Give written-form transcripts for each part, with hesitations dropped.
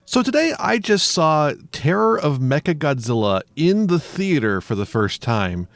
So today I just saw Terror of Mechagodzilla in the theater for the first time,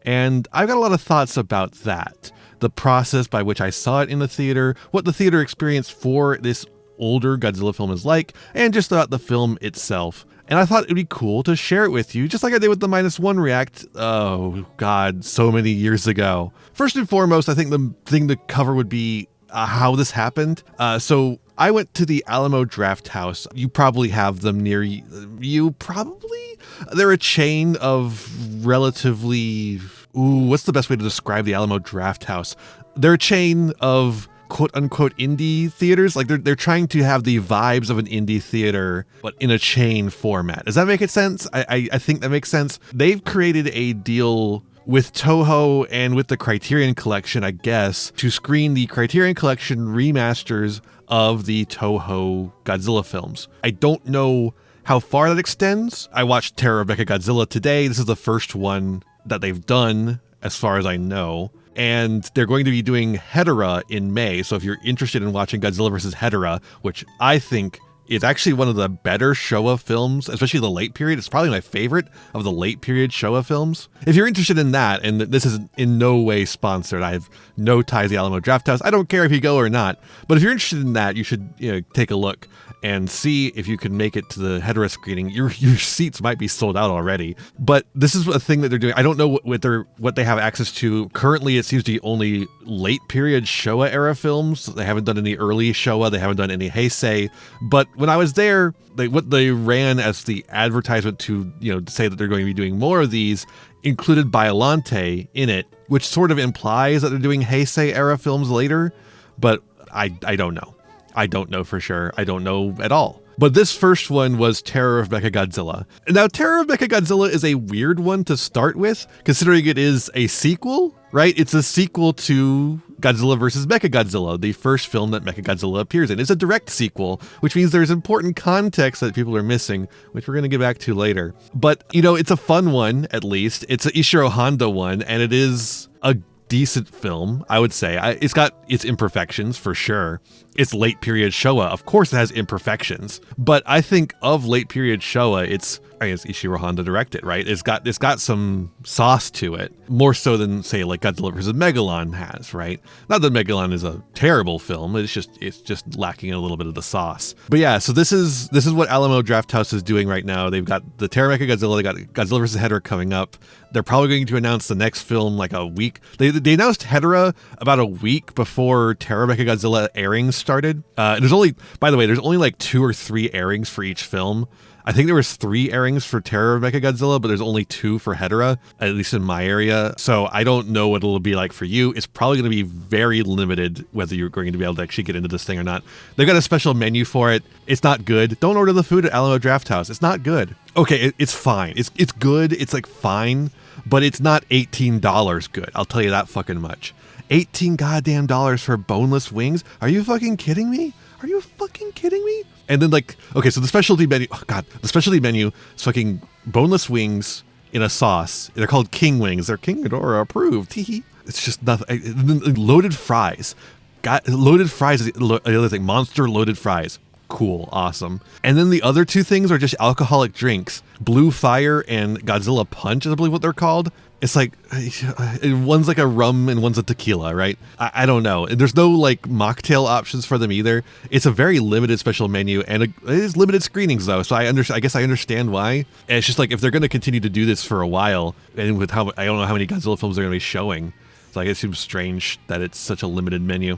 and I've got a lot of thoughts about that. The process by which I saw it in the theater, what the theater experience for this older Godzilla film is like, and just about the film itself. And I thought it'd be cool to share it with you, just like I did with the -1 React, oh god, so many years ago. First and foremost, I think the thing to cover would be how this happened. So I went to the Alamo Draft House. You probably have them near you, probably? They're a chain of relatively... what's the best way to describe the Alamo Draft House? They're a chain of quote-unquote indie theaters. Like, they're trying to have the vibes of an indie theater, but in a chain format. Does that make sense? I think that makes sense. They've created a deal with Toho and with the Criterion Collection, I guess, to screen the Criterion Collection remasters of the Toho Godzilla films. I don't know how far that extends. I watched Terror of Mechagodzilla today. This is the first one that they've done, as far as I know. And they're going to be doing Hedorah in May. So if you're interested in watching Godzilla vs. Hedorah, which I think is actually one of the better Showa films, especially the late period. It's probably my favorite of the late period Showa films. If you're interested in that, and this is in no way sponsored, I have no ties to the Alamo Draft House. I don't care if you go or not, but if you're interested in that, you should take a look and see if you can make it to the Hedorah screening. Your seats might be sold out already, but this is a thing that they're doing. I don't know what they have access to. Currently, it seems to be only late period Showa era films. They haven't done any early Showa. They haven't done any Heisei. But when I was there, what they ran as the advertisement to say that they're going to be doing more of these included Biollante in it, which sort of implies that they're doing Heisei era films later. But I don't know. I don't know for sure. I don't know at all. But this first one was Terror of Mechagodzilla. Now, Terror of Mechagodzilla is a weird one to start with, considering it is a sequel, right? It's a sequel to Godzilla vs. Mechagodzilla, the first film that Mechagodzilla appears in. It's a direct sequel, which means there's important context that people are missing, which we're going to get back to later. But, it's a fun one, at least. It's an Ishiro Honda one, and it is a decent film, I would say. It's got its imperfections, for sure. It's late period Showa. Of course it has imperfections. But I think of late period Showa, it's Ishiro Honda directed, right? It's got some sauce to it, more so than, say, like Godzilla vs. Megalon has, right? Not that Megalon is a terrible film. It's just lacking a little bit of the sauce. But yeah, so this is what Alamo Draft House is doing right now. They've got the Terror of Mechagodzilla. They got Godzilla vs. Hedorah coming up. They're probably going to announce the next film like a week. They announced Hedorah about a week before Terror of Mechagodzilla airings started. There's only like 2 or 3 airings for each film. I think there was 3 airings for Terror of Mechagodzilla, but there's only 2 for Hedorah, at least in my area. So I don't know what it'll be like for you. It's probably going to be very limited whether you're going to be able to actually get into this thing or not. They've got a special menu for it. It's not good. Don't order the food at Alamo Draft House. It's not good. Okay, it's fine. It's good. It's like fine, but it's not $18 good. I'll tell you that fucking much. $18 goddamn dollars for boneless wings? Are you fucking kidding me? Are you fucking kidding me? And then so the specialty menu, the specialty menu is fucking boneless wings in a sauce. They're called King Wings. They're King Ghidorah approved. It's just nothing. Loaded fries. Loaded fries is the other thing. Monster loaded fries. Cool. Awesome. And then the other 2 things are just alcoholic drinks. Blue Fire and Godzilla Punch, I believe what they're called. It's like, one's like a rum and one's a tequila, right? I don't know. There's no like mocktail options for them either. It's a very limited special menu, and it is limited screenings though. So I guess I understand why. And it's just like, if they're going to continue to do this for a while, and with I don't know how many Godzilla films they're going to be showing, it's like, it seems strange that it's such a limited menu.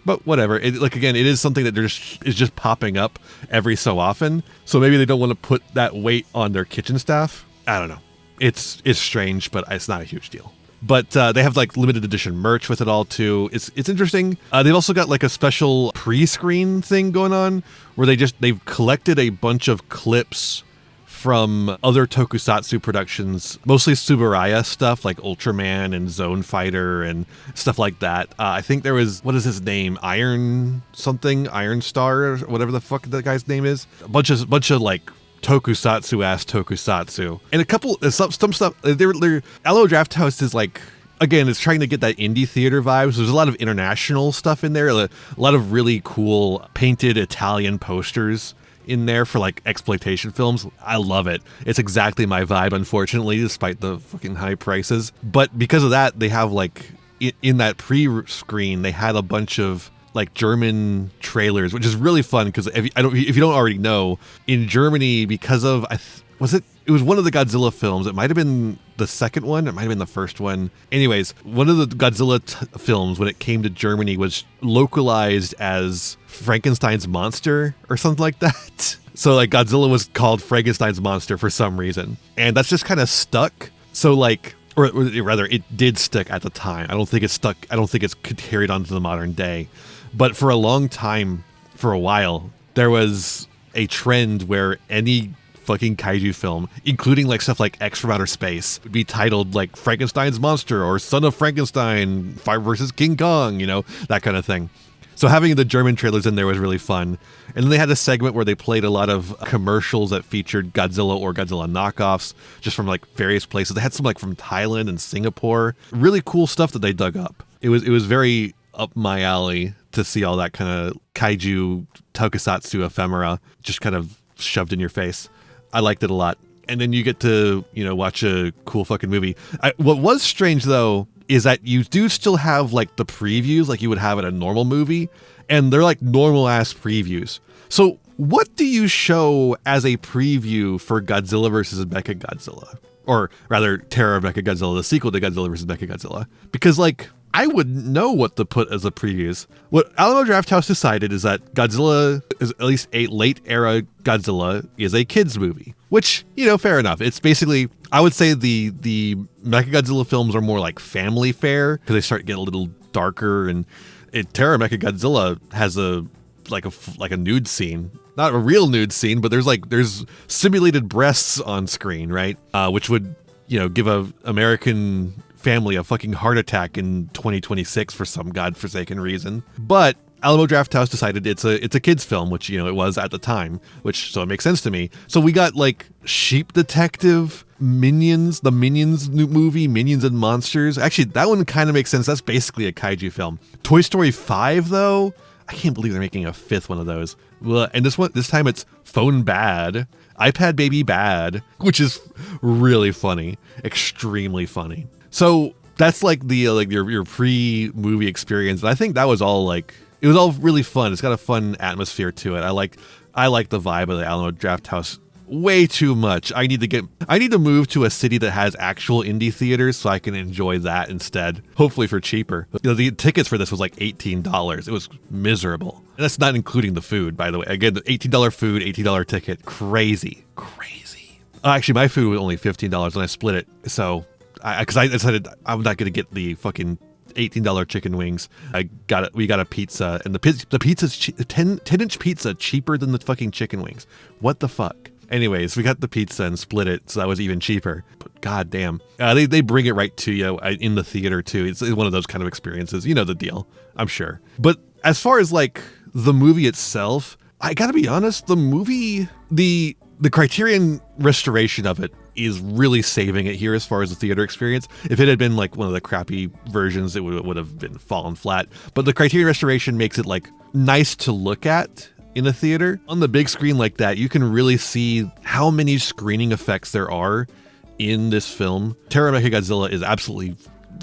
But whatever. It is something that is just popping up every so often. So maybe they don't want to put that weight on their kitchen staff. I don't know. It's strange, but it's not a huge deal. But they have like limited edition merch with it all too. It's interesting. They've also got like a special pre-screen thing going on where they've collected a bunch of clips from other tokusatsu productions, mostly Tsuburaya stuff like Ultraman and Zone Fighter and stuff like that. I think there was, what is his name? Iron Star, or whatever the fuck that guy's name is. A bunch of like tokusatsu-ass tokusatsu. And a couple, some stuff, Alamo Draft House is like, again, it's trying to get that indie theater vibes. There's a lot of international stuff in there, a lot of really cool painted Italian posters in there for like exploitation films. I love it. It's exactly my vibe, unfortunately, despite the fucking high prices. But because of that, they have like in that pre-screen, they had a bunch of like German trailers, which is really fun because if you don't already know, in Germany, because of it was one of the Godzilla films. It might have been the second one. It might have been the first one. Anyways, one of the Godzilla films, when it came to Germany, was localized as Frankenstein's monster or something like that. So like Godzilla was called Frankenstein's monster for some reason. And that's just kind of stuck. So like, or rather it did stick at the time. I don't think it's stuck. I don't think it's carried on to the modern day. But for a long time, for a while, there was a trend where any fucking kaiju film, including like stuff like X from Outer Space, would be titled like Frankenstein's Monster or Son of Frankenstein, Fire versus King Kong, you know, that kind of thing. So having the German trailers in there was really fun. And then they had a segment where they played a lot of commercials that featured Godzilla or Godzilla knockoffs just from like various places. They had some like from Thailand and Singapore. Really cool stuff that they dug up. It was very up my alley to see all that kind of kaiju tokusatsu ephemera just kind of shoved in your face. I liked it a lot. And then you get to, you know, watch a cool fucking movie. What was strange, though, is that you do still have, like, the previews like you would have at a normal movie. And they're, like, normal-ass previews. So what do you show as a preview for Godzilla vs. Mechagodzilla? Or, rather, Terror of Mechagodzilla, the sequel to Godzilla vs. Mechagodzilla. Because, like, I wouldn't know what to put as the previews. What Alamo Drafthouse decided is that Godzilla, is at least a late-era Godzilla, is a kid's movie. Which, you know, fair enough. It's basically, I would say the Mechagodzilla films are more like family fare, because they start getting a little darker, and Terror of Mechagodzilla has a nude scene. Not a real nude scene, but there's simulated breasts on screen, right? Which would, you know, give a American family a fucking heart attack in 2026 for some godforsaken reason. But Alamo Drafthouse decided it's a kid's film, which, you know, it was at the time, so it makes sense to me. So we got like Sheep Detective, Minions, the Minions new movie, Minions and Monsters. Actually, that one kind of makes sense. That's basically a kaiju film. Toy Story 5, though, I can't believe they're making a fifth one of those. Well, and this time it's Phone Bad, iPad Baby Bad, which is really funny, extremely funny. So that's like the your pre-movie experience. And I think that was all like, it was all really fun. It's got a fun atmosphere to it. I like the vibe of the Alamo Drafthouse way too much. I need to move to a city that has actual indie theaters so I can enjoy that instead. Hopefully for cheaper. You know, the tickets for this was like $18. It was miserable. And that's not including the food, by the way. Again, the $18 food, $18 ticket. Crazy. Actually, my food was only $15 and I split it. So because I decided I'm not going to get the fucking $18 chicken wings. We got a pizza, and the pizza's 10-inch pizza cheaper than the fucking chicken wings. What the fuck? Anyways, we got the pizza and split it, so that was even cheaper. But goddamn, they bring it right to you in the theater too. It's one of those kind of experiences. You know the deal, I'm sure. But as far as like the movie itself, I gotta be honest. The movie, the Criterion restoration of it is really saving it here as far as the theater experience. If it had been like one of the crappy versions, it would have been fallen flat. But the Criterion restoration makes it like nice to look at in a theater. On the big screen like that, you can really see how many screening effects there are in this film. Terror of Mechagodzilla is absolutely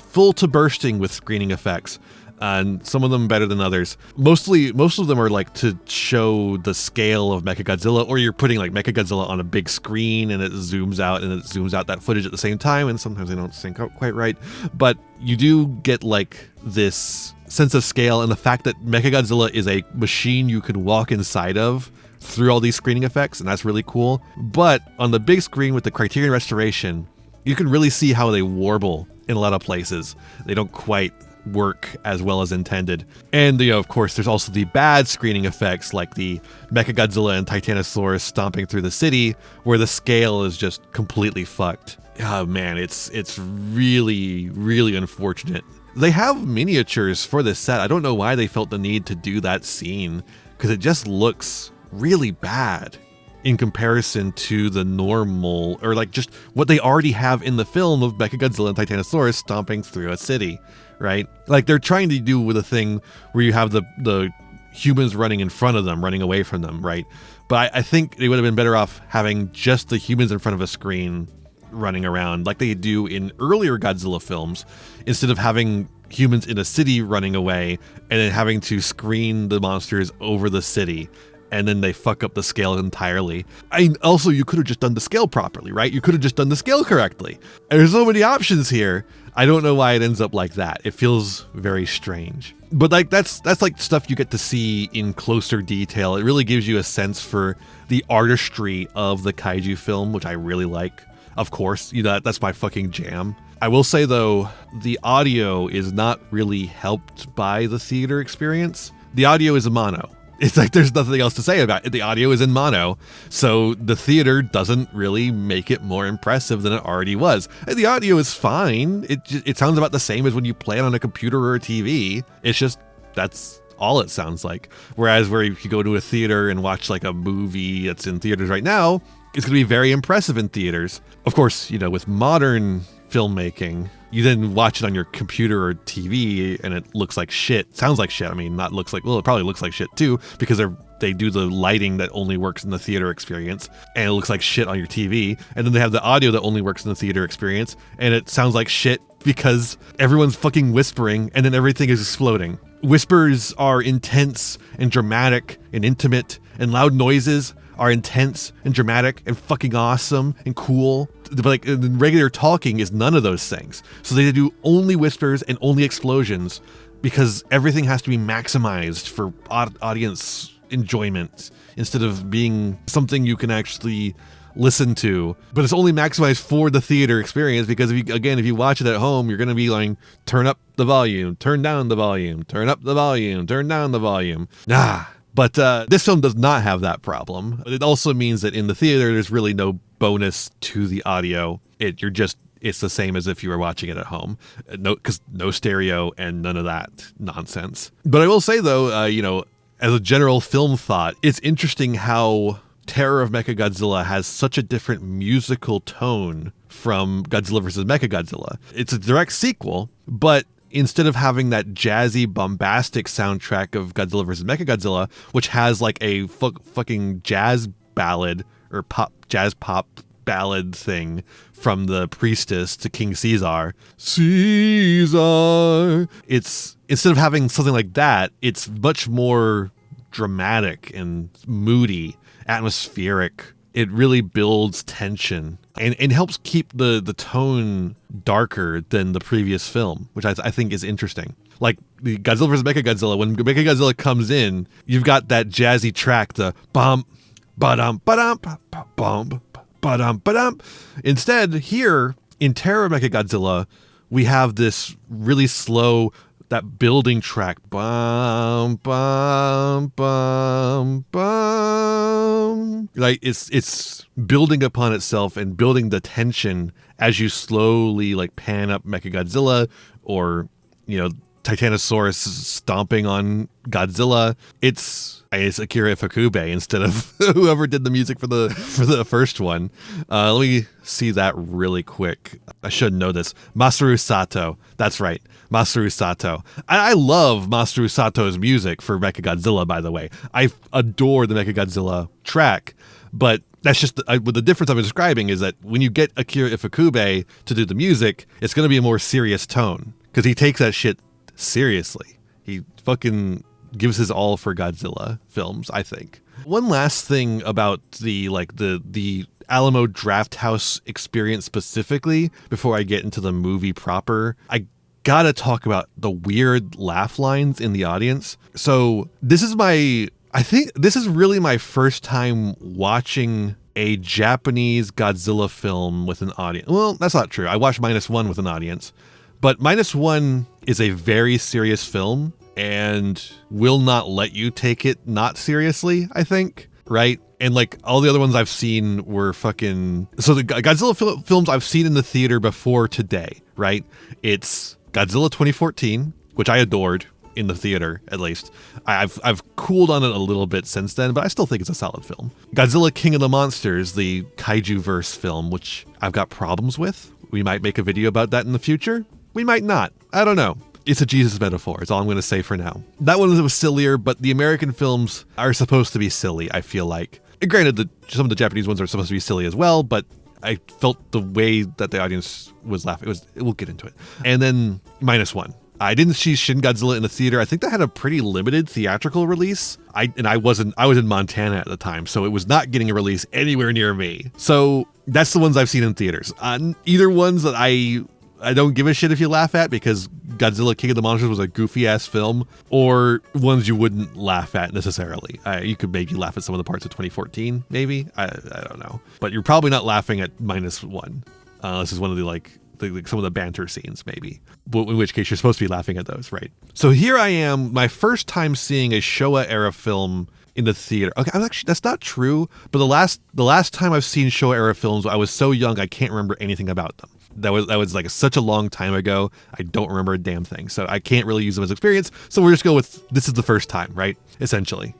full to bursting with screening effects. And some of them better than others. Most of them are like to show the scale of Mechagodzilla, or you're putting like Mechagodzilla on a big screen and it zooms out that footage at the same time, and sometimes they don't sync up quite right. But you do get like this sense of scale, and the fact that Mechagodzilla is a machine you could walk inside of through all these screening effects, and that's really cool. But on the big screen with the Criterion restoration, you can really see how they warble in a lot of places. They don't quite work as well as intended. And, you know, of course, there's also the bad screening effects like the Mechagodzilla and Titanosaurus stomping through the city, where the scale is just completely fucked. Oh man, it's really, really unfortunate. They have miniatures for this set. I don't know why they felt the need to do that scene, because it just looks really bad in comparison to the normal, or like just what they already have in the film of Mechagodzilla and Titanosaurus stomping through a city, right? Like they're trying to do with a thing where you have the humans running in front of them, running away from them, right? But I think they would have been better off having just the humans in front of a screen running around like they do in earlier Godzilla films, instead of having humans in a city running away and then having to screen the monsters over the city, and then they fuck up the scale entirely. Also, you could have just done the scale properly, right? You could have just done the scale correctly. And there's so many options here. I don't know why it ends up like that. It feels very strange. But like that's like stuff you get to see in closer detail. It really gives you a sense for the artistry of the kaiju film, which I really like. Of course, that's my fucking jam. I will say though, the audio is not really helped by the theater experience. The audio is a mono. It's like there's nothing else to say about it. The audio is in mono, so the theater doesn't really make it more impressive than it already was. And the audio is fine. It sounds about the same as when you play it on a computer or a TV. It's just that's all it sounds like. Whereas where if you go to a theater and watch like a movie that's in theaters right now, it's going to be very impressive in theaters. Of course, with modern filmmaking, you then watch it on your computer or TV and it looks like shit. Sounds like shit. I mean, not looks like, well, it probably looks like shit too, because they do the lighting that only works in the theater experience, and it looks like shit on your TV. And then they have the audio that only works in the theater experience, and it sounds like shit because everyone's fucking whispering and then everything is exploding. Whispers are intense and dramatic and intimate, and loud noises are intense and dramatic and fucking awesome and cool. But like regular talking is none of those things. So they do only whispers and only explosions because everything has to be maximized for audience enjoyment instead of being something you can actually listen to. But it's only maximized for the theater experience because if you watch it at home, you're going to be like, turn up the volume, turn down the volume, turn up the volume, turn down the volume. But this film does not have that problem. It also means that in the theater, there's really no bonus to the audio. It's the same as if you were watching it at home. Because no stereo and none of that nonsense. But I will say though, as a general film thought, it's interesting how Terror of Mechagodzilla has such a different musical tone from Godzilla vs. Mechagodzilla. It's a direct sequel, but instead of having that jazzy, bombastic soundtrack of Godzilla vs. Mechagodzilla, which has like a fucking jazz ballad or jazz pop ballad thing from the priestess to King Caesar. It's instead of having something like that, it's much more dramatic and moody, atmospheric. It really builds tension and helps keep the tone darker than the previous film, which I think is interesting. Like the Godzilla vs. Mechagodzilla, when Mechagodzilla comes in, you've got that jazzy track, the bum, ba-dum, ba-dum, bum, ba-dum, ba-dum. Instead, here in Terror of Mechagodzilla, we have this really slow, that building track, bum, bum, bum, bum. Like it's building upon itself and building the tension as you slowly like pan up Mechagodzilla, or Titanosaurus stomping on Godzilla. It's Akira Ifukube instead of whoever did the music for the first one. Let me see that really quick. I should know this. Masaru Sato. That's right. Masaru Sato. I love Masaru Sato's music for Mechagodzilla, by the way. I adore the Mechagodzilla track, but that's just the difference I'm describing is that when you get Akira Ifukube to do the music, it's going to be a more serious tone because he takes that shit seriously. He fucking gives his all for Godzilla films, I think. One last thing about the Alamo Drafthouse experience specifically, before I get into the movie proper, I gotta talk about the weird laugh lines in the audience. So I think this is really my first time watching a Japanese Godzilla film with an audience. Well, that's not true. I watched -1 with an audience, but -1 is a very serious film and will not let you take it not seriously, I think, right? And like all the other ones I've seen were fucking... So the Godzilla films I've seen in the theater before today, right? It's Godzilla 2014, which I adored in the theater, at least. I've cooled on it a little bit since then, but I still think it's a solid film. Godzilla King of the Monsters, the kaiju-verse film, which I've got problems with. We might make a video about that in the future. We might not. I don't know. It's a Jesus metaphor. Is all I'm going to say for now. That one was sillier, but the American films are supposed to be silly, I feel like. And granted, some of the Japanese ones are supposed to be silly as well, but I felt the way that the audience was laughing. We'll get into it. And then -1. I didn't see Shin Godzilla in the theater. I think that had a pretty limited theatrical release. I was in Montana at the time, so it was not getting a release anywhere near me. So that's the ones I've seen in theaters. Either ones that I don't give a shit if you laugh at, because Godzilla King of the Monsters was a goofy ass film, or ones you wouldn't laugh at necessarily. You could maybe laugh at some of the parts of 2014, maybe. I don't know. But you're probably not laughing at -1. This is one of the some of the banter scenes, maybe. But in which case you're supposed to be laughing at those, right? So here I am, my first time seeing a Showa era film in the theater. Okay, that's not true. But the last time I've seen Showa era films, I was so young I can't remember anything about them. That was like such a long time ago. I don't remember a damn thing. So I can't really use them as experience. So we're just go with this is the first time, right? Essentially.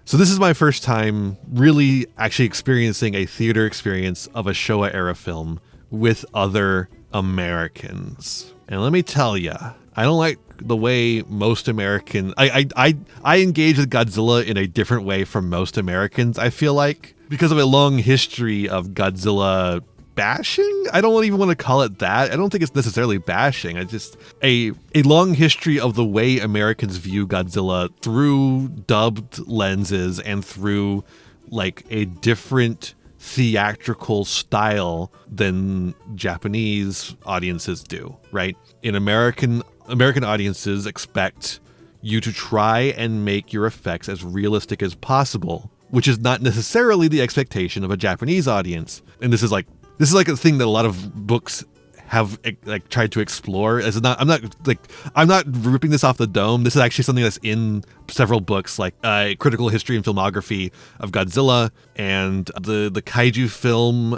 So this is my first time really actually experiencing a theater experience of a Showa era film with other Americans. And let me tell you, I don't like the way most Americans... I engage with Godzilla in a different way from most Americans, I feel like. Because of a long history of Godzilla bashing? I don't even want to call it that. I don't think it's necessarily bashing. It's just a long history of the way Americans view Godzilla through dubbed lenses and through like a different theatrical style than Japanese audiences do, right? In American audiences expect you to try and make your effects as realistic as possible, which is not necessarily the expectation of a Japanese audience. And this is like a thing that a lot of books have like tried to explore. I'm not ripping this off the dome. This is actually something that's in several books, like Critical History and Filmography of Godzilla, and the kaiju film.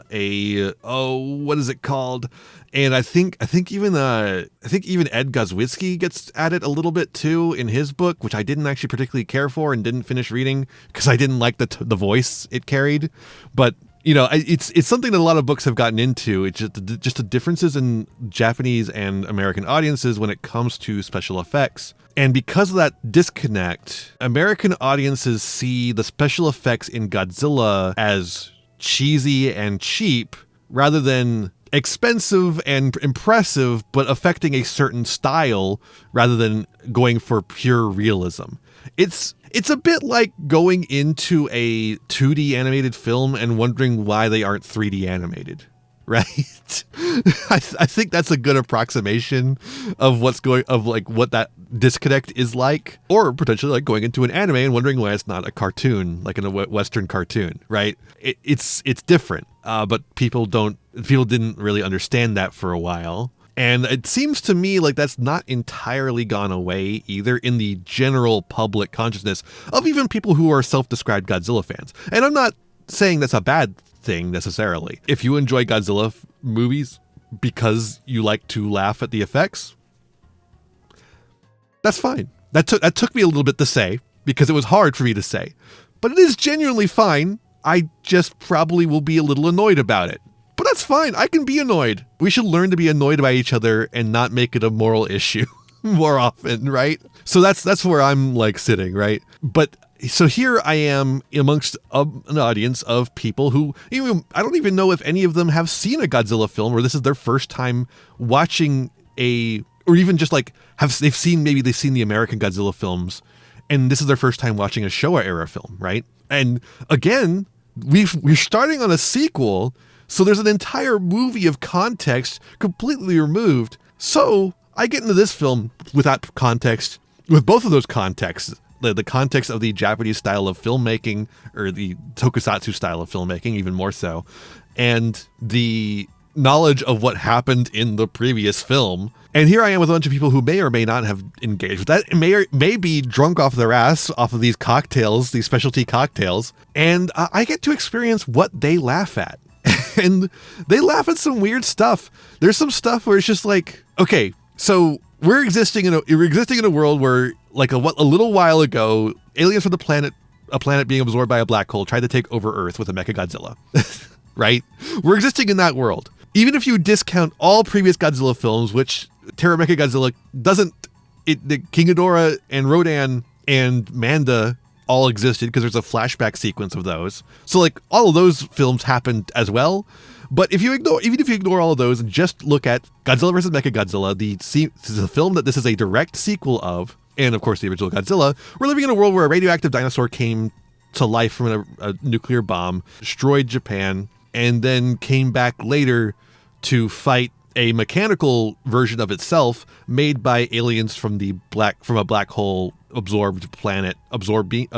What is it called? And I think even Ed Guzwitsky gets at it a little bit too in his book, which I didn't actually particularly care for and didn't finish reading because I didn't like the voice it carried, but. You know, it's something that a lot of books have gotten into. It's just the differences in Japanese and American audiences when it comes to special effects. And because of that disconnect, American audiences see the special effects in Godzilla as cheesy and cheap rather than expensive and impressive, but affecting a certain style rather than going for pure realism. It's a bit like going into a 2D animated film and wondering why they aren't 3D animated, right? I think that's a good approximation of what that disconnect is like, or potentially like going into an anime and wondering why it's not a cartoon, like in a Western cartoon, right? It's different, but people didn't really understand that for a while. And it seems to me like that's not entirely gone away either in the general public consciousness of even people who are self-described Godzilla fans. And I'm not saying that's a bad thing necessarily. If you enjoy Godzilla movies because you like to laugh at the effects, that's fine. That took me a little bit to say because it was hard for me to say. But it is genuinely fine. I just probably will be a little annoyed about it. But that's fine. I can be annoyed. We should learn to be annoyed by each other and not make it a moral issue more often, right? So that's where I'm like sitting, right? But so here I am amongst an audience of people who I don't even know if any of them have seen a Godzilla film or this is their first time watching or even just like they've seen the American Godzilla films and this is their first time watching a Showa era film, right? And again, we're starting on a sequel. So there's an entire movie of context completely removed. So I get into this film without context, with both of those contexts, the context of the Japanese style of filmmaking or the tokusatsu style of filmmaking, even more so, and the knowledge of what happened in the previous film. And here I am with a bunch of people who may or may not have engaged with that, may be drunk off their ass off of these cocktails, these specialty cocktails, and I get to experience what they laugh at. And they laugh at some weird stuff. There's some stuff where it's just like, okay, so we're existing in a world where like a little while ago, aliens from a planet being absorbed by a black hole tried to take over Earth with a Mechagodzilla, right? We're existing in that world. Even if you discount all previous Godzilla films, which Terror of Mechagodzilla doesn't, the King Ghidorah and Rodan and Manda all existed because there's a flashback sequence of those. So like all of those films happened as well. But even if you ignore all of those and just look at Godzilla vs. Mechagodzilla, this is a film that this is a direct sequel of, and of course the original Godzilla, we're living in a world where a radioactive dinosaur came to life from a nuclear bomb, destroyed Japan, and then came back later to fight a mechanical version of itself made by aliens from a black hole absorbed planet,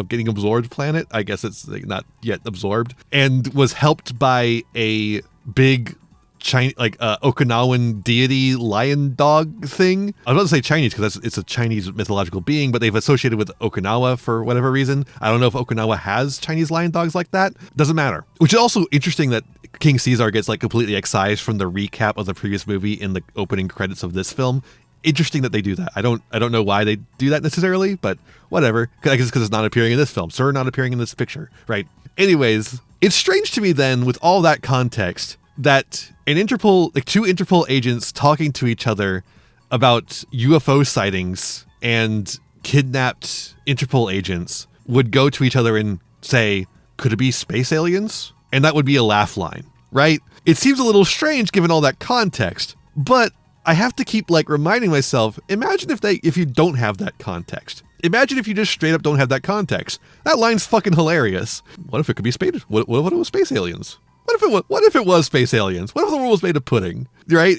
getting absorbed planet. I guess it's not yet absorbed, and was helped by a big Chinese, Okinawan deity lion dog thing. I was about to say Chinese because it's a Chinese mythological being, but they've associated with Okinawa for whatever reason. I don't know if Okinawa has Chinese lion dogs like that. Doesn't matter. Which is also interesting that King Caesar gets like completely excised from the recap of the previous movie in the opening credits of this film. Interesting that they do that. I don't know why they do that necessarily, but whatever. I guess because it's not appearing in this film. Sir, not appearing in this picture, right? Anyways, it's strange to me then, with all that context, that two Interpol agents talking to each other about UFO sightings and kidnapped Interpol agents would go to each other and say, could it be space aliens? And that would be a laugh line, right? It seems a little strange given all that context, but I have to keep reminding myself, imagine if you don't have that context. Imagine if you just straight up don't have that context. That line's fucking hilarious. What if it could be space? What if it was space aliens? What if it was space aliens? What if the world was made of pudding? Right?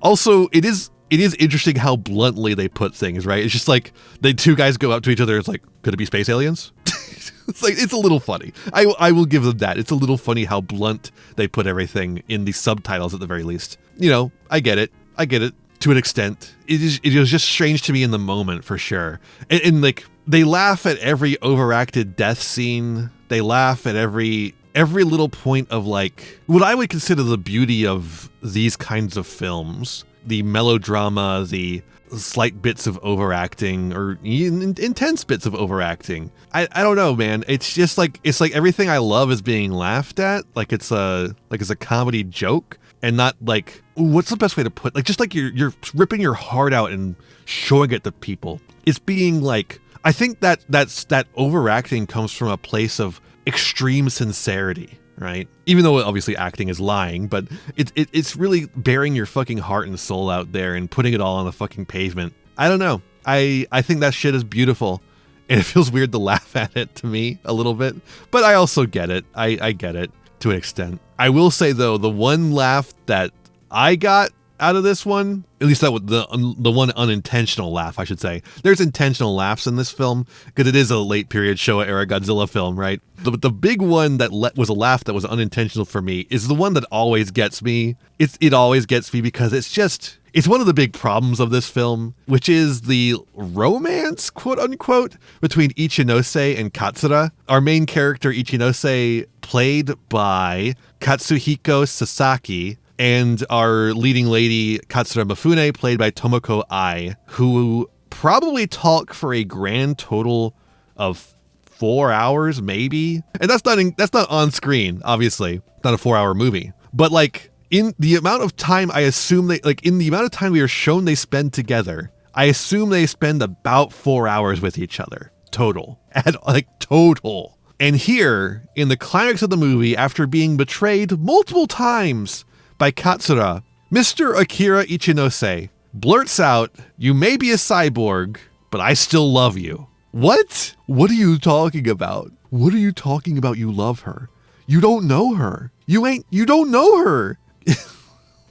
Also, it is interesting how bluntly they put things, right? It's just like the two guys go up to each other. It's like, could it be space aliens? It's a little funny. I will give them that. It's a little funny how blunt they put everything in the subtitles at the very least. I get it to an extent. It was just strange to me in the moment for sure. And they laugh at every overacted death scene. They laugh at every little point of what I would consider the beauty of these kinds of films. The melodrama, the slight bits of overacting or intense bits of overacting. I don't know, man. It's just it's like everything I love is being laughed at. It's a comedy joke and not what's the best way to put you're ripping your heart out and showing it to people. It's being I think that overacting comes from a place of extreme sincerity, right? Even though obviously acting is lying, but it's really bearing your fucking heart and soul out there and putting it all on the fucking pavement. I don't know. I think that shit is beautiful, and it feels weird to laugh at it to me a little bit, but I also get it. I get it to an extent. I will say though, the one laugh that I got out of this one, at least that was the one unintentional laugh, I should say. There's intentional laughs in this film because it is a late period Showa era Godzilla film, right? The big one that was a laugh that was unintentional for me is the one that always gets me. It always gets me because it's one of the big problems of this film, which is the romance, quote unquote, between Ichinose and Katsura. Our main character, Ichinose, played by Katsuhiko Sasaki, and our leading lady, Katsura Mifune, played by Tomoko Ai, who probably talk for a grand total of 4 hours, maybe. And that's not on screen, obviously. Not a 4-hour movie. But in the amount of time I assume in the amount of time we are shown they spend together, I assume they spend about 4 hours with each other. Total. Total. And here, in the climax of the movie, after being betrayed multiple times by Katsura, Mr. Akira Ichinose blurts out, "You may be a cyborg, but I still love you." What? What are you talking about? What are you talking about? You love her. You don't know her. You don't know her.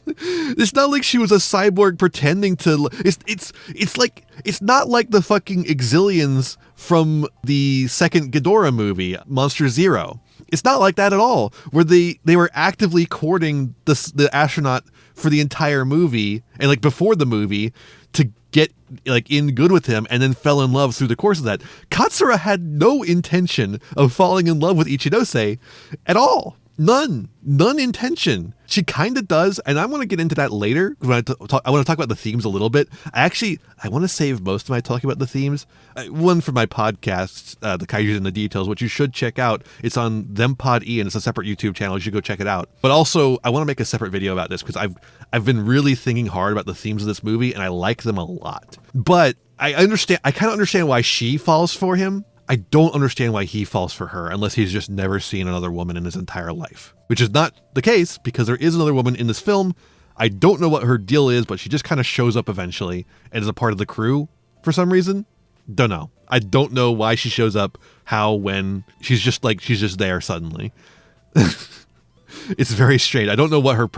It's not like she was a cyborg pretending to. It's not like the fucking Exilians from the second Ghidorah movie, Monster Zero. It's not like that at all, where they were actively courting the astronaut for the entire movie and before the movie to get in good with him and then fell in love through the course of that. Katsura had no intention of falling in love with Ichinose at all. None intention. She kind of does, and I want to get into that later when I want to talk about the themes a little bit. I want to save most of my talking about the themes. One for my podcast, The Kaijus and the Details, which you should check out. It's on Them Pod E, and it's a separate YouTube channel. You should go check it out. But also, I want to make a separate video about this because I've been really thinking hard about the themes of this movie, and I like them a lot. But I kind of understand why she falls for him. I don't understand why he falls for her unless he's just never seen another woman in his entire life, which is not the case because there is another woman in this film. I don't know what her deal is, but she just kind of shows up eventually and is a part of the crew for some reason. Don't know. I don't know why she shows up, how, when. She's just there suddenly. It's very strange. I don't know what her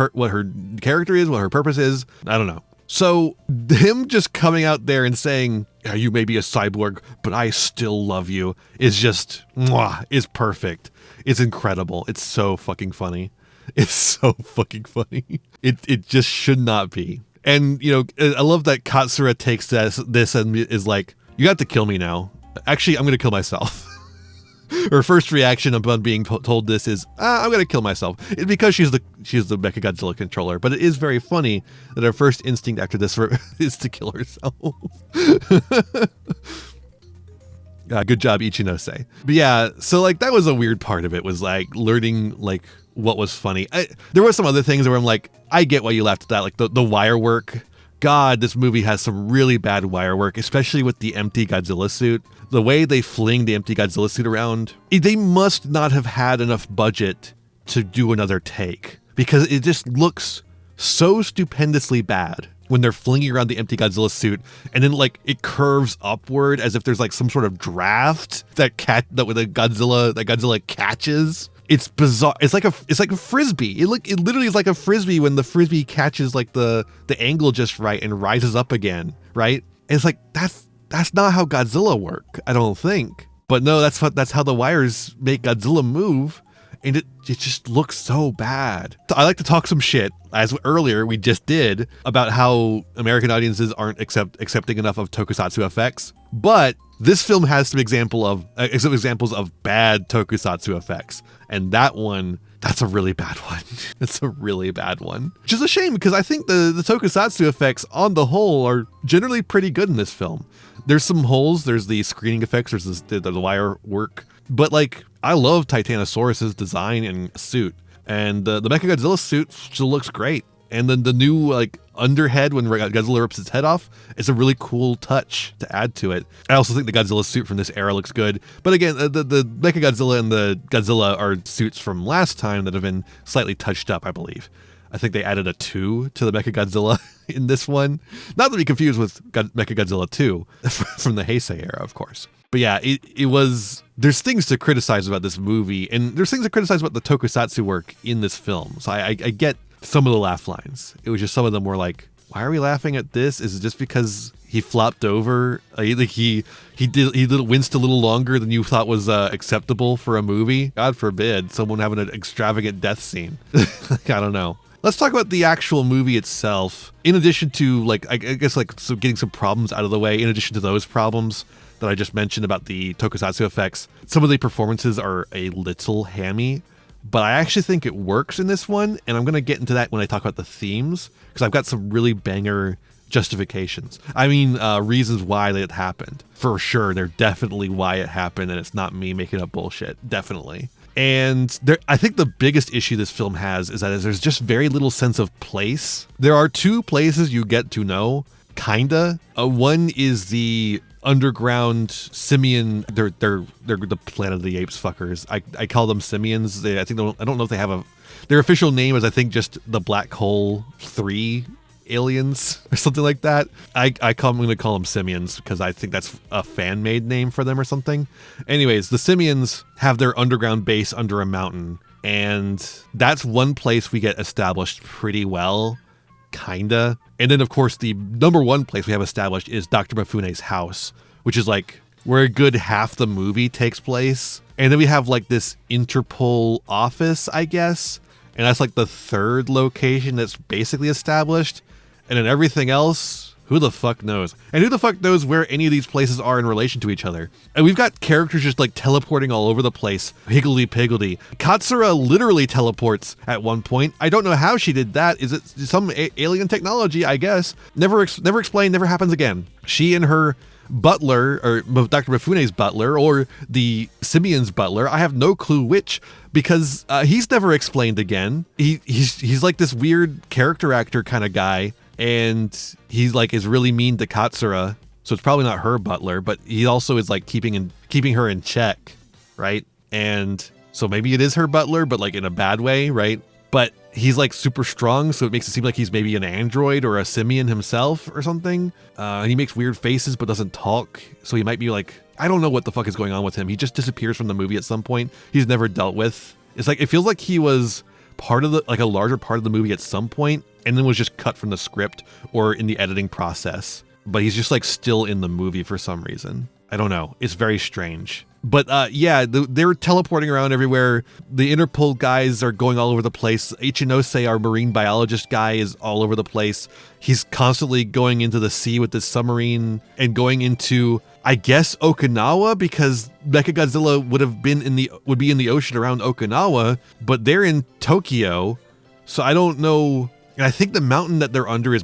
character is, what her purpose is. I don't know. So him just coming out there and saying, yeah, you may be a cyborg, but I still love you, is just, is perfect. It's incredible. It's so fucking funny. It's so fucking funny. It just should not be. And, you know, I love that Katsura takes this and is like, you got to kill me now. Actually, I'm going to kill myself. Her first reaction upon being told this is, I'm going to kill myself. It's because she's the Mechagodzilla controller. But it is very funny that her first instinct after this is to kill herself. Good job, Ichinose. But yeah, so like that was a weird part of it, was like learning like what was funny. There were some other things where I'm like, I get why you laughed at that, like the wire work. God, this movie has some really bad wire work, especially with the empty Godzilla suit. The way they fling the empty Godzilla suit around, they must not have had enough budget to do another take because it just looks so stupendously bad when they're flinging around the empty Godzilla suit and then like it curves upward as if there's like some sort of draft that Godzilla catches. It's bizarre. It's like a frisbee. It literally is like a frisbee when the frisbee catches like the angle just right and rises up again, right? And it's like that's not how Godzilla work, I don't think. But no, that's how the wires make Godzilla move, and it just looks so bad. I like to talk some shit, as earlier we just did, about how American audiences aren't accepting enough of tokusatsu effects. But this film has some examples of bad tokusatsu effects, and that's a really bad one. It's a really bad one. Which is a shame because I think the tokusatsu effects on the whole are generally pretty good in this film. There's some holes, there's the screening effects, there's the wire work. But like, I love Titanosaurus's design and suit. And the Mechagodzilla suit still looks great. And then the new like underhead when Godzilla rips its head off is a really cool touch to add to it. I also think the Godzilla suit from this era looks good. But again, the Mechagodzilla and the Godzilla are suits from last time that have been slightly touched up, I believe. I think they added a 2 to the Mechagodzilla in this one. Not to be confused with Mechagodzilla 2 from the Heisei era, of course. But yeah, it was, there's things to criticize about this movie, and there's things to criticize about the tokusatsu work in this film. So I get some of the laugh lines. It was just some of them were like, why are we laughing at this? Is it just because he flopped over? Like he winced a little longer than you thought was acceptable for a movie? God forbid someone having an extravagant death scene. Like, I don't know. Let's talk about the actual movie itself. In addition to like, I guess like so getting some problems out of the way, in addition to those problems that I just mentioned about the tokusatsu effects, some of the performances are a little hammy, but I actually think it works in this one. And I'm going to get into that when I talk about the themes, because I've got some really banger justifications. I mean, reasons why it happened. For sure, they're definitely why it happened, and it's not me making up bullshit. Definitely. And I think the biggest issue this film has is that there's just very little sense of place. There are 2 places you get to know, kinda. One is the underground simian. They're the Planet of the Apes fuckers. I call them simians. I don't know if they have their official name is, I think, just the Black Hole 3 aliens or something like that. I'm going to call them simians because I think that's a fan-made name for them or something. Anyways, the simians have their underground base under a mountain, and that's one place we get established pretty well, kinda. And then, of course, the number one place we have established is Dr. Mifune's house, which is like where a good half the movie takes place. And then we have like this Interpol office, I guess, and that's like the 3rd location that's basically established. And then everything else, Who the fuck knows? And who the fuck knows where any of these places are in relation to each other? And we've got characters just like teleporting all over the place. Higgledy-piggledy. Katsura literally teleports at one point. I don't know how she did that. Is it some alien technology? I guess. Never explained, never happens again. She and her butler, or Dr. Mifune's butler, or the Simeon's butler, I have no clue which, because he's never explained again. He's like this weird character actor kind of guy, and he's like is really mean to Katsura, so it's probably not her butler, but he also is like keeping her in check, right? And so maybe it is her butler, but like in a bad way, right? But he's like super strong, so it makes it seem like he's maybe an android or a simian himself or something. He makes weird faces but doesn't talk, so he might be like, I don't know what the fuck is going on with him. He just disappears from the movie at some point. He's never dealt with. It's like, it feels like he was part of a larger part of the movie at some point, and then was just cut from the script or in the editing process. But he's just like still in the movie for some reason. I don't know. It's very strange. But yeah, they're teleporting around everywhere. The Interpol guys are going all over the place. Ichinose, our marine biologist guy, is all over the place. He's constantly going into the sea with this submarine and going into, I guess, Okinawa, because Mechagodzilla would be in the ocean around Okinawa, but they're in Tokyo. So I don't know. And I think the mountain that they're under is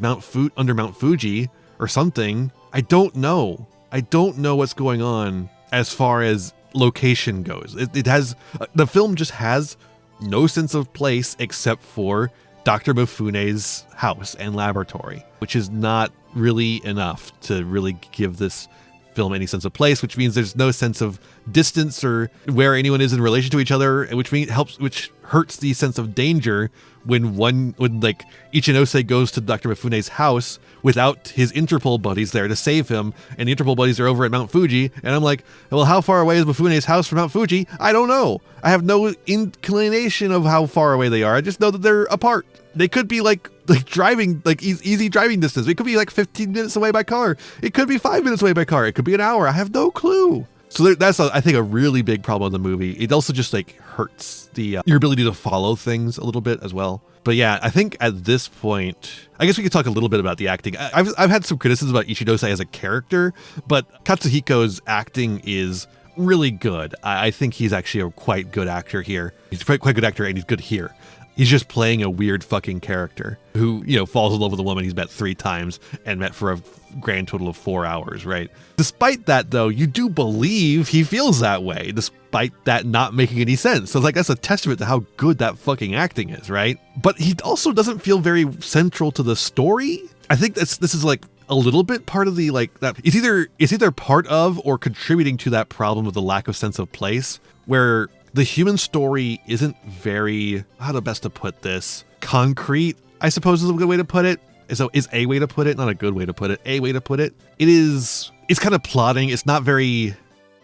under Mount Fuji or something. I don't know. I don't know what's going on as far as location goes. The film just has no sense of place except for Dr. Mifune's house and laboratory, which is not really enough to really give this film any sense of place, which means there's no sense of distance or where anyone is in relation to each other, which hurts the sense of danger when like Ichinose goes to Dr. Mifune's house without his Interpol buddies there to save him, and the Interpol buddies are over at Mount Fuji, and I'm like, well, how far away is Mifune's house from Mount Fuji? I don't know. I have no inclination of how far away they are. I just know that they're apart. They could be like driving, like easy driving distance. It could be like 15 minutes away by car. It could be 5 minutes away by car. It could be an hour. I have no clue. So that's, I think, a really big problem in the movie. It also just like hurts your ability to follow things a little bit as well. But yeah, I think at this point, I guess we could talk a little bit about the acting. I've had some criticisms about Ichinose as a character, but Katsuhiko's acting is really good. I think he's actually a quite good actor here. He's a quite good actor, and he's good here. He's just playing a weird fucking character who, falls in love with a woman he's met 3 times and met for a grand total of 4 hours, right? Despite that, though, you do believe he feels that way, despite that not making any sense. So, like, that's a testament to how good that fucking acting is, right? But he also doesn't feel very central to the story. I think this is, like, a little bit part of the, like, that it's either part of or contributing to that problem of the lack of sense of place, where the human story isn't very, how to best to put this, concrete, I suppose is a good way to put it. So is a way to put it, not a good way to put it, a way to put it. It's kind of plodding. It's not very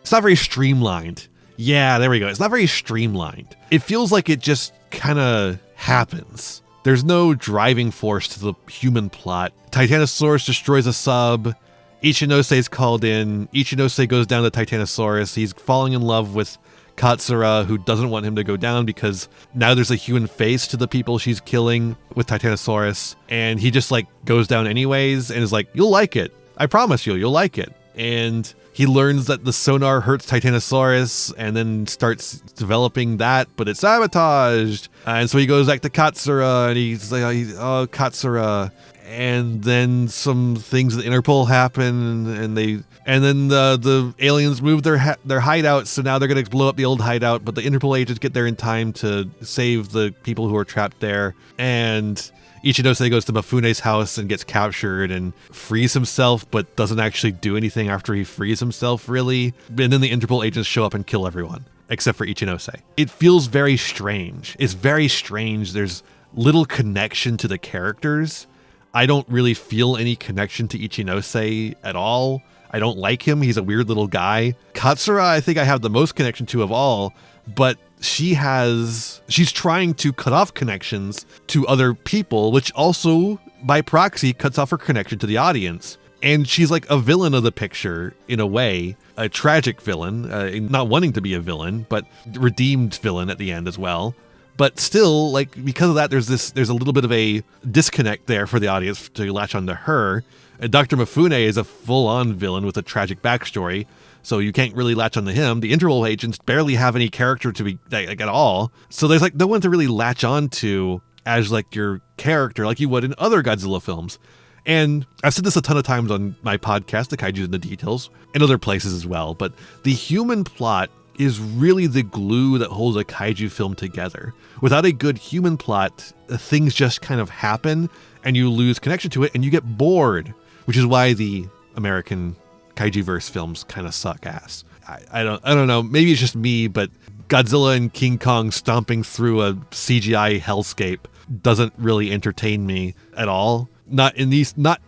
streamlined. Yeah, there we go. It's not very streamlined. It feels like it just kind of happens. There's no driving force to the human plot. Titanosaurus destroys a sub. Ichinose is called in. Ichinose goes down to Titanosaurus. He's falling in love with Katsura, who doesn't want him to go down because now there's a human face to the people she's killing with Titanosaurus, and he just like goes down anyways and is like, you'll like it. I promise you'll like it. And he learns that the sonar hurts Titanosaurus and then starts developing that, but it's sabotaged. And so he goes back to Katsura and he's like, oh, Katsura. And then some things at Interpol happen, and then the aliens move their hideout, so now they're going to blow up the old hideout, but the Interpol agents get there in time to save the people who are trapped there. And Ichinose goes to Mifune's house and gets captured and frees himself, but doesn't actually do anything after he frees himself, really. And then the Interpol agents show up and kill everyone, except for Ichinose. It feels very strange. It's very strange. There's little connection to the characters. I don't really feel any connection to Ichinose at all. I don't like him. He's a weird little guy. Katsura, I think I have the most connection to of all, but she's trying to cut off connections to other people, which also, by proxy, cuts off her connection to the audience. And she's like a villain of the picture, in a way, a tragic villain, not wanting to be a villain, but redeemed villain at the end as well. But still, like, because of that, there's a little bit of a disconnect there for the audience to latch onto her. And Dr. Mifune is a full-on villain with a tragic backstory, so you can't really latch onto him. The interval agents barely have any character to be like at all, so there's like no one to really latch onto as like your character, like you would in other Godzilla films. And I've said this a ton of times on my podcast, The Kaiju in the Details, and other places as well, but the human plot is really the glue that holds a kaiju film together. Without a good human plot, things just kind of happen and you lose connection to it and you get bored, which is why the American kaiju-verse films kind of suck ass. I don't know, maybe it's just me, but Godzilla and King Kong stomping through a CGI hellscape doesn't really entertain me at all. Not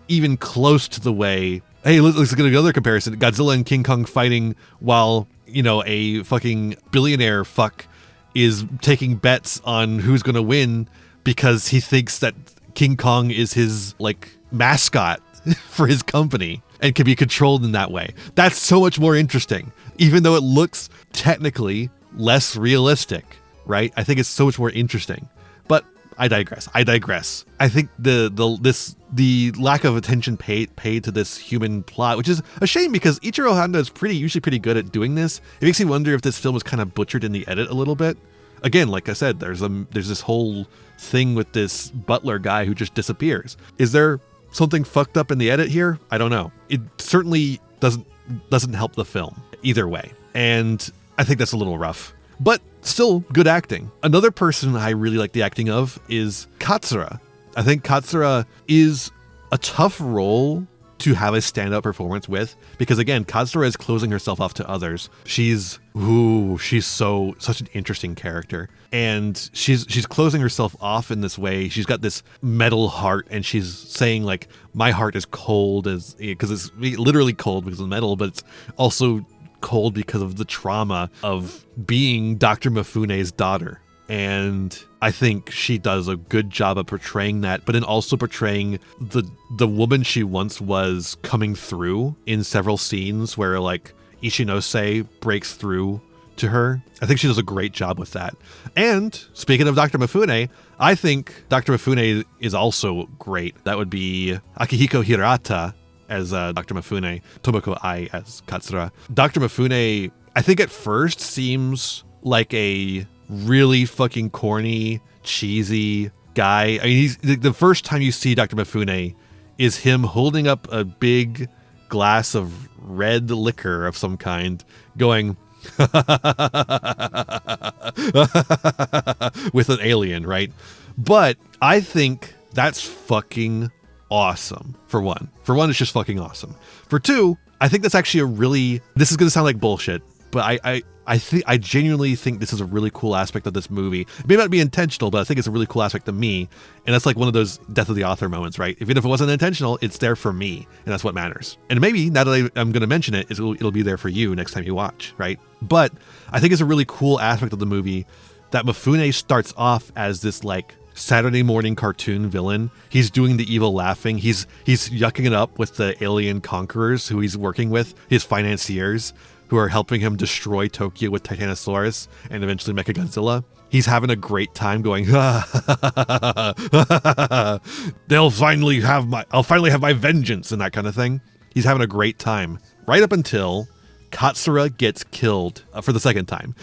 even close to the way. Hey, let's get another comparison. Godzilla and King Kong fighting while, you know, a fucking billionaire fuck is taking bets on who's going to win because he thinks that King Kong is his, like, mascot for his company and can be controlled in that way. That's so much more interesting, even though it looks technically less realistic, right? I think it's so much more interesting. But I digress. I think the lack of attention paid to this human plot, which is a shame because Ichiro Honda is usually pretty good at doing this. It makes me wonder if this film was kind of butchered in the edit a little bit. Again, like I said, there's this whole thing with this butler guy who just disappears. Is there something fucked up in the edit here? I don't know. It certainly doesn't help the film either way, and I think that's a little rough. But still, good acting. Another person I really like the acting of is Katsura. I think Katsura is a tough role to have a stand-up performance with, because again, Katsura is closing herself off to others. She's such an interesting character, and she's closing herself off in this way. She's got this metal heart, and she's saying like, my heart is cold because it's literally cold because of metal, but it's also cold because of the trauma of being Dr. Mifune's daughter. And I think she does a good job of portraying that, but then also portraying the woman she once was coming through in several scenes where like Ichinose breaks through to her. I think she does a great job with that. And speaking of Dr. Mifune, I think Dr. Mifune is also great. That would be Akihiko Hirata as Dr. Mifune, Tomoko Ai as Katsura. Dr. Mifune, I think at first seems like a really fucking corny, cheesy guy. I mean, he's the first time you see Dr. Mifune is him holding up a big glass of red liquor of some kind, going with an alien, right? But I think that's fucking awesome. For one, it's just fucking awesome. For two, I think that's actually this is going to sound like bullshit, but I genuinely think this is a really cool aspect of this movie. It may not be intentional, but I think it's a really cool aspect to me. And that's like one of those death of the author moments, right? Even if it wasn't intentional, it's there for me, and that's what matters. And maybe now that I'm going to mention it, it'll be there for you next time you watch, right? But I think it's a really cool aspect of the movie that Mifune starts off as this like Saturday morning cartoon villain. He's doing the evil laughing. He's yucking it up with the alien conquerors who he's working with, his financiers, who are helping him destroy Tokyo with Titanosaurus and eventually Mechagodzilla. He's having a great time going, I'll finally have my vengeance and that kind of thing. He's having a great time right up until Katsura gets killed for the second time.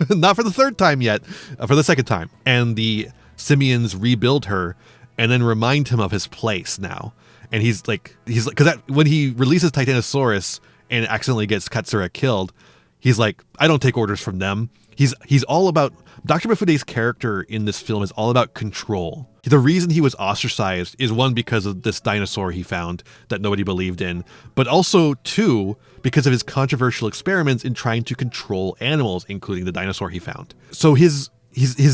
Not for the third time yet, for the second time. And the simians rebuild her and then remind him of his place now. And he's like, because when he releases Titanosaurus and accidentally gets Katsura killed, he's like, I don't take orders from them. He's all about, Dr. Mifune's character in this film is all about control. The reason he was ostracized is one, because of this dinosaur he found that nobody believed in, but also two, because of his controversial experiments in trying to control animals, including the dinosaur he found. So his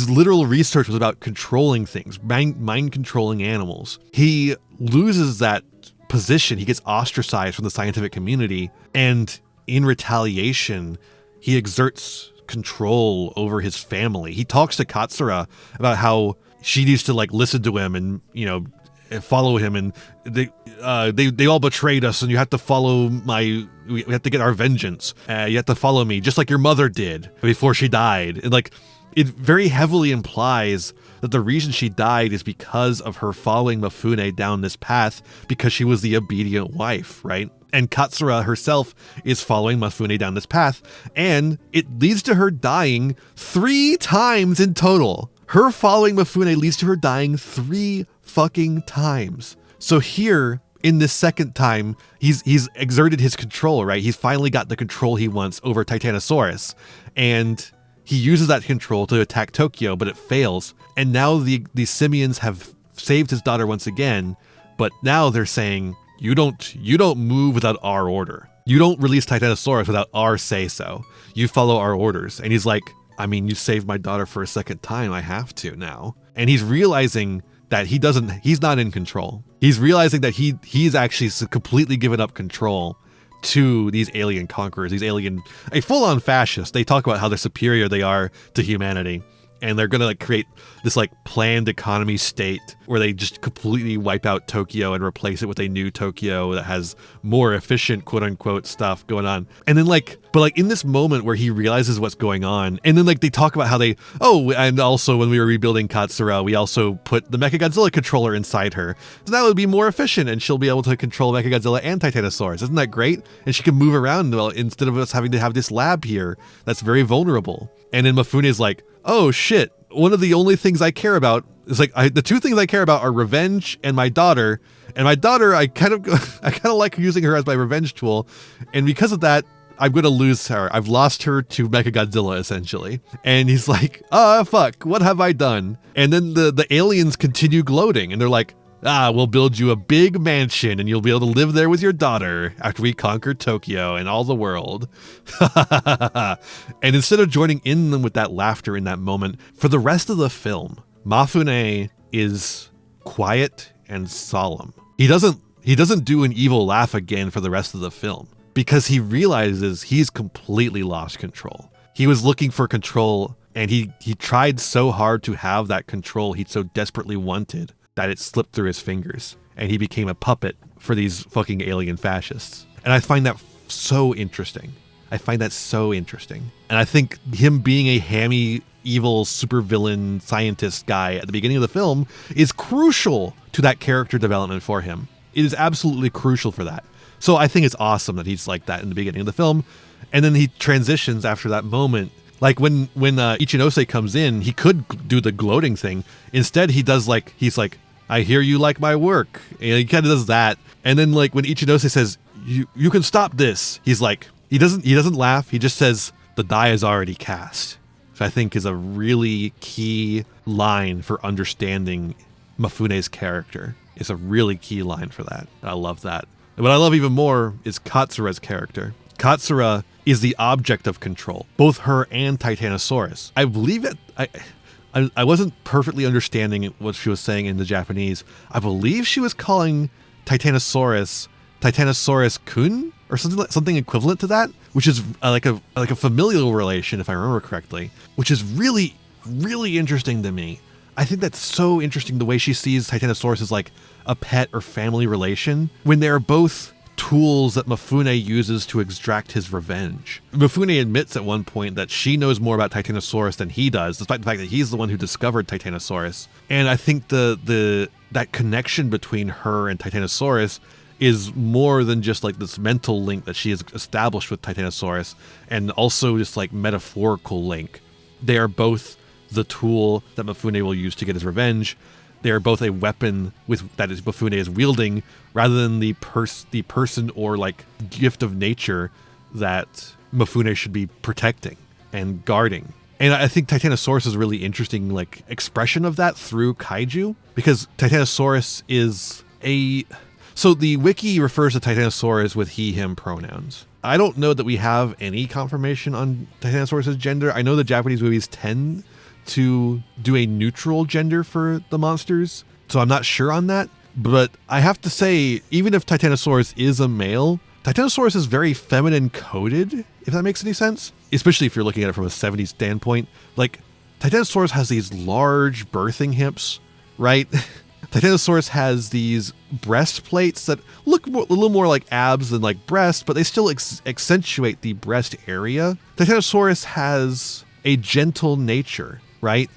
literal research was about controlling things, mind controlling animals. He loses that position. He gets ostracized from the scientific community, and in retaliation, he exerts control over his family. He talks to Katsura about how she needs to like listen to him and, you know, follow him, and they all betrayed us, and you have to follow we have to get our vengeance. You have to follow me just like your mother did before she died. And like, it very heavily implies that the reason she died is because of her following Mifune down this path because she was the obedient wife, right? And Katsura herself is following Mifune down this path, and it leads to her dying 3 times in total. Her following Mifune leads to her dying 3 fucking times. So here, in this second time, he's exerted his control, right? He's finally got the control he wants over Titanosaurus, and he uses that control to attack Tokyo, but it fails. And now the simians have saved his daughter once again, but now they're saying, you don't move without our order. You don't release Titanosaurus without our say-so. You follow our orders. And he's like, I mean, you saved my daughter for a second time. I have to now. And he's realizing that he's not in control. He's realizing that he's actually completely given up control to these alien conquerors, a full-on fascist. They talk about how they're superior they are to humanity. And they're gonna create this planned economy state where they just completely wipe out Tokyo and replace it with a new Tokyo that has more efficient quote unquote stuff going on. And then but in this moment where he realizes what's going on, and then they talk about how and also when we were rebuilding Katsura, we also put the Mechagodzilla controller inside her. So that would be more efficient and she'll be able to control Mechagodzilla and Titanosaurus. Isn't that great? And she can move around instead of us having to have this lab here that's very vulnerable. And then Mifune is like, oh shit, one of the only things I care about is the 2 things I care about are revenge and my daughter. And my daughter, I kind of like using her as my revenge tool. And because of that, I'm going to lose her. I've lost her to Mechagodzilla, essentially. And he's like, fuck, what have I done? And then the aliens continue gloating, and they're like, we'll build you a big mansion, and you'll be able to live there with your daughter after we conquer Tokyo and all the world. And instead of joining in them with that laughter in that moment, for the rest of the film, Mifune is quiet and solemn. He doesn't do an evil laugh again for the rest of the film, because he realizes he's completely lost control. He was looking for control, and he tried so hard to have that control he so desperately wanted that it slipped through his fingers, and he became a puppet for these fucking alien fascists. And I find that so interesting. And I think him being a hammy, evil, supervillain scientist guy at the beginning of the film is crucial to that character development for him. It is absolutely crucial for that. So I think it's awesome that he's like that in the beginning of the film. And then he transitions after that moment. Like when Ichinose comes in, he could do the gloating thing. Instead, he's like, I hear you like my work. And he kind of does that. And then when Ichinose says, you can stop this, he's like, he doesn't laugh. He just says, the die is already cast. Which I think is a really key line for understanding Mifune's character. It's a really key line for that. I love that. And what I love even more is Katsura's character. Katsura is the object of control, both her and Titanosaurus. I believe it. I wasn't perfectly understanding what she was saying in the Japanese. I believe she was calling Titanosaurus Kun or something equivalent to that, which is like a familial relation, if I remember correctly, which is really, really interesting to me. I think that's so interesting, the way she sees Titanosaurus as like a pet or family relation, when they're both tools that Mifune uses to extract his revenge. Mifune admits at one point that she knows more about Titanosaurus than he does, despite the fact that he's the one who discovered Titanosaurus. And I think that connection between her and Titanosaurus is more than just this mental link that she has established with Titanosaurus, and also just metaphorical link. They are both the tool that Mifune will use to get his revenge. They are both a weapon that Mifune is wielding, rather than the person or gift of nature that Mifune should be protecting and guarding. And I think Titanosaurus is a really interesting expression of that through kaiju, because Titanosaurus is so the wiki refers to Titanosaurus with he, him pronouns. I don't know that we have any confirmation on Titanosaurus' gender. I know the Japanese movies tend to do a neutral gender for the monsters, so I'm not sure on that. But I have to say, even if Titanosaurus is a male, Titanosaurus is very feminine coded, if that makes any sense. Especially if you're looking at it from a 70s standpoint. Titanosaurus has these large birthing hips, right? Titanosaurus has these breastplates that look a little more like abs than breasts, but they still accentuate the breast area. Titanosaurus has a gentle nature, right?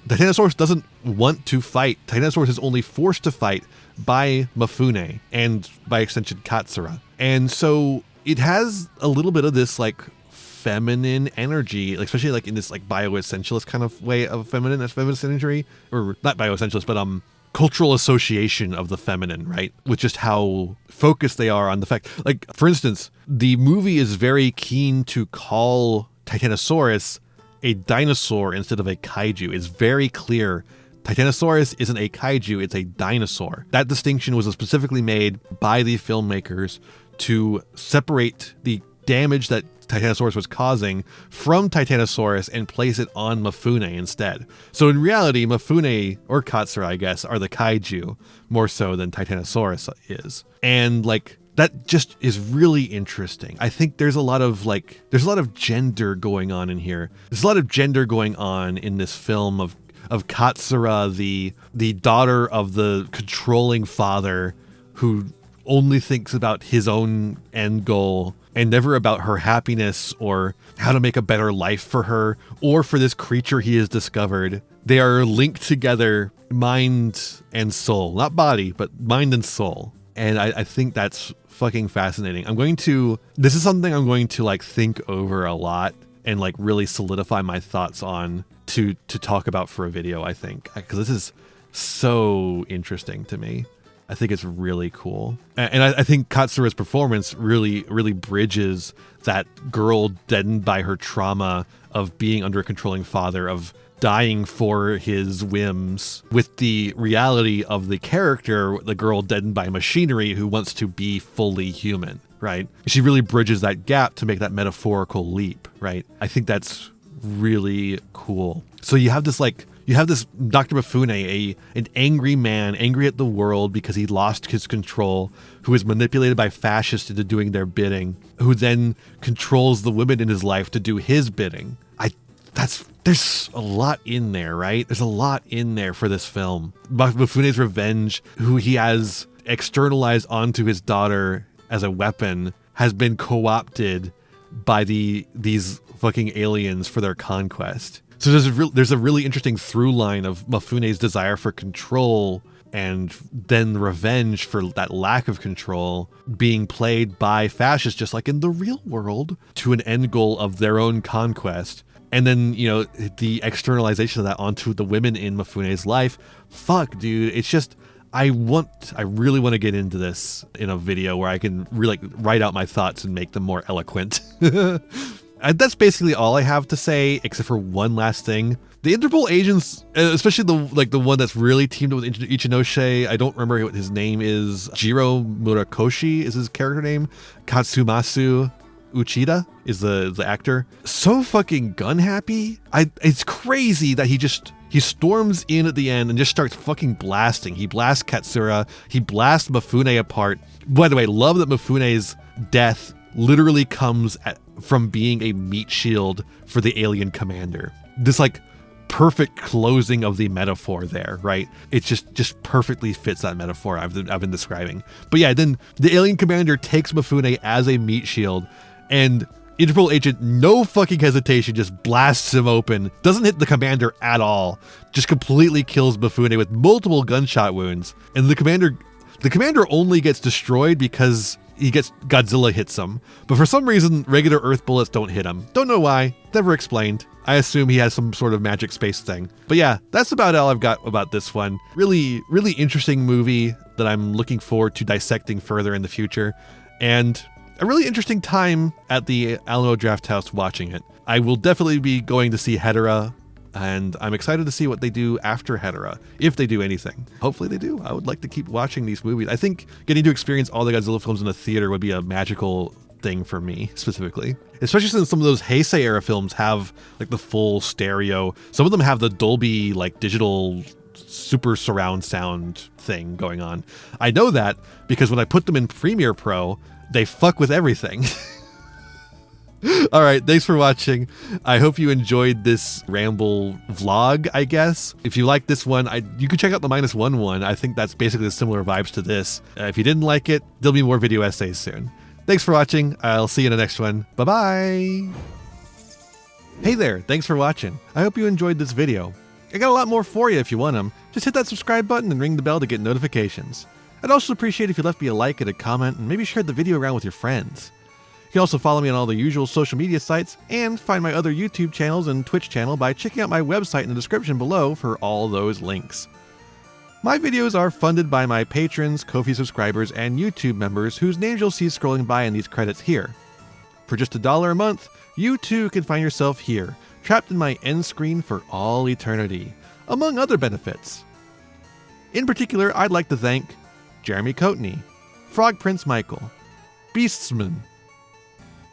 Titanosaurus doesn't want to fight. Titanosaurus is only forced to fight by Mifune and by extension Katsura. And so it has a little bit of this like feminine energy, like, especially like in this like bioessentialist kind of way of feminist imagery, or not bioessentialist, but cultural association of the feminine, right? With just how focused they are on the fact, like, for instance, the movie is very keen to call Titanosaurus a dinosaur instead of a kaiju. It's very clear Titanosaurus isn't a kaiju, it's a dinosaur. That distinction was specifically made by the filmmakers to separate the damage that Titanosaurus was causing from Titanosaurus and place it on Mifune instead. So in reality, Mifune, or Katsura, I guess, are the kaiju more so than Titanosaurus is. And like, that just is really interesting. I think there's a lot of gender going on in here. There's a lot of gender going on in this film of Katsura, the daughter of the controlling father who only thinks about his own end goal and never about her happiness or how to make a better life for her or for this creature he has discovered. They are linked together, mind and soul, not body, but mind and soul. And I think that's fucking fascinating. This is something I'm going to like think over a lot and like really solidify my thoughts on to talk about for a video, I think, because this is so interesting to me. I think it's really cool. And I think Katsura's performance really, really bridges that girl deadened by her trauma of being under a controlling father, of dying for his whims, with the reality of the character, the girl deadened by machinery who wants to be fully human, right? She really bridges that gap to make that metaphorical leap, right? I think that's really cool. So you have this Dr. Mifune, an angry man, angry at the world because he lost his control, who is manipulated by fascists into doing their bidding, who then controls the women in his life to do his bidding. There's a lot in there, right? There's a lot in there for this film. Mifune's revenge, who he has externalized onto his daughter as a weapon, has been co-opted by these fucking aliens for their conquest. So there's a really interesting through line of Mifune's desire for control and then revenge for that lack of control being played by fascists, just like in the real world, to an end goal of their own conquest. And then, you know, the externalization of that onto the women in Mifune's life. Fuck, dude. It's just, I really want to get into this in a video where I can really write out my thoughts and make them more eloquent. And that's basically all I have to say, except for one last thing. The Interpol agents, especially the one that's really teamed up with Ichinoshe, I don't remember what his name is. Jiro Murakoshi is his character name. Katsumasu Uchida is the actor. So fucking gun happy. It's crazy that he storms in at the end and just starts fucking blasting. He blasts Katsura. He blasts Mifune apart. By the way, love that Mifune's death literally comes from being a meat shield for the alien commander. This like perfect closing of the metaphor there, right? It just perfectly fits that metaphor I've been describing. But yeah, then the alien commander takes Mifune as a meat shield, and Interpol agent, no fucking hesitation, just blasts him open. Doesn't hit the commander at all. Just completely kills Mifune with multiple gunshot wounds. And the commander only gets destroyed because Godzilla hits him. But for some reason, regular Earth bullets don't hit him. Don't know why. Never explained. I assume he has some sort of magic space thing. But yeah, that's about all I've got about this one. Really, really interesting movie that I'm looking forward to dissecting further in the future. And a really interesting time at the Alamo Drafthouse watching it. I will definitely be going to see Hedorah, and I'm excited to see what they do after Hedorah, if they do anything. Hopefully they do. I would like to keep watching these movies. I think getting to experience all the Godzilla films in a theater would be a magical thing for me, specifically. Especially since some of those Heisei era films have like the full stereo. Some of them have the Dolby like digital super surround sound thing going on. I know that because when I put them in Premiere Pro, they fuck with everything. All right, thanks for watching. I hope you enjoyed this ramble vlog, I guess. If you like this one, you can check out the -1 one. I think that's basically similar vibes to this. If you didn't like it, there'll be more video essays soon. Thanks for watching. I'll see you in the next one. Bye-bye. Hey there, thanks for watching. I hope you enjoyed this video. I got a lot more for you if you want them. Just hit that subscribe button and ring the bell to get notifications. I'd also appreciate if you left me a like and a comment and maybe shared the video around with your friends. You can also follow me on all the usual social media sites and find my other YouTube channels and Twitch channel by checking out my website in the description below for all those links. My videos are funded by my patrons, Ko-fi subscribers, and YouTube members whose names you'll see scrolling by in these credits here. For just $1 a month, you too can find yourself here, trapped in my end screen for all eternity, among other benefits. In particular, I'd like to thank Jeremy Coatney, Frog Prince Michael, Beastsman,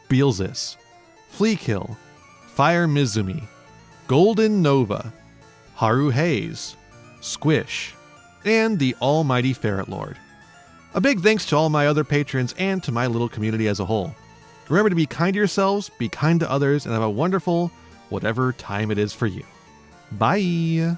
Beelzis, Fleakill, Fire Mizumi, Golden Nova, Haru Hayes, Squish, and the almighty Ferret Lord. A big thanks to all my other patrons and to my little community as a whole. Remember to be kind to yourselves, be kind to others, and have a wonderful, whatever time it is for you. Bye!